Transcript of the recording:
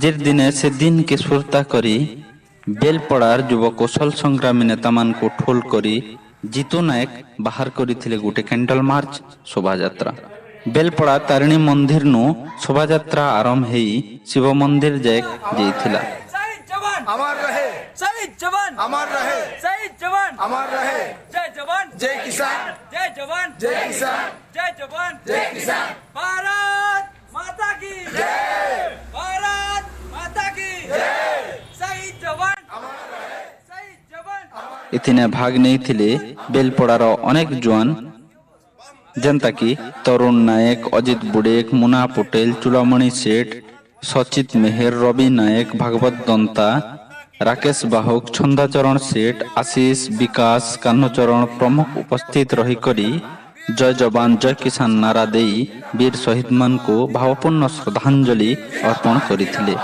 आजिर दिने से दिन के स्फूर्ता करी बेलपड़ार युव कौशल संग्रामी नेता मान को ठोल करी जीतू नायक बाहर करी गोटे कैंडल मार्च शोभा यात्रा। बेलपड़ा तारिणी मंदिर नु शोभा यात्रा आरंभ हेई शिव मंदिर जाए जाइथिला। अमर रहे शहीद जवान, अमर रहे शहीद जवान, अमर रहे जय जवान जय किसान, जय जवान जय किसान, जय जवान जय किसान। भारत माता की जय, भारत माता की जय। शहीद जवान अमर रहे, शहीद जवान। इथिने भाग नहीं थिले बेलपड़ार अनेक जवान जनता की तरुण नायक, अजित बुडेक, मुना पटेल, चुलामणि सेठ, सचित मेहर, रवि नायक, भागवत दंता, राकेश बाहुक, छंदाचरण सेठ, आशीष, विकास, कान्हचरण प्रमुख उपस्थित रही करी जय जवान जय किसान नारा देई वीर शहीद मान को भावपूर्ण श्रद्धांजलि अर्पण करिथिले।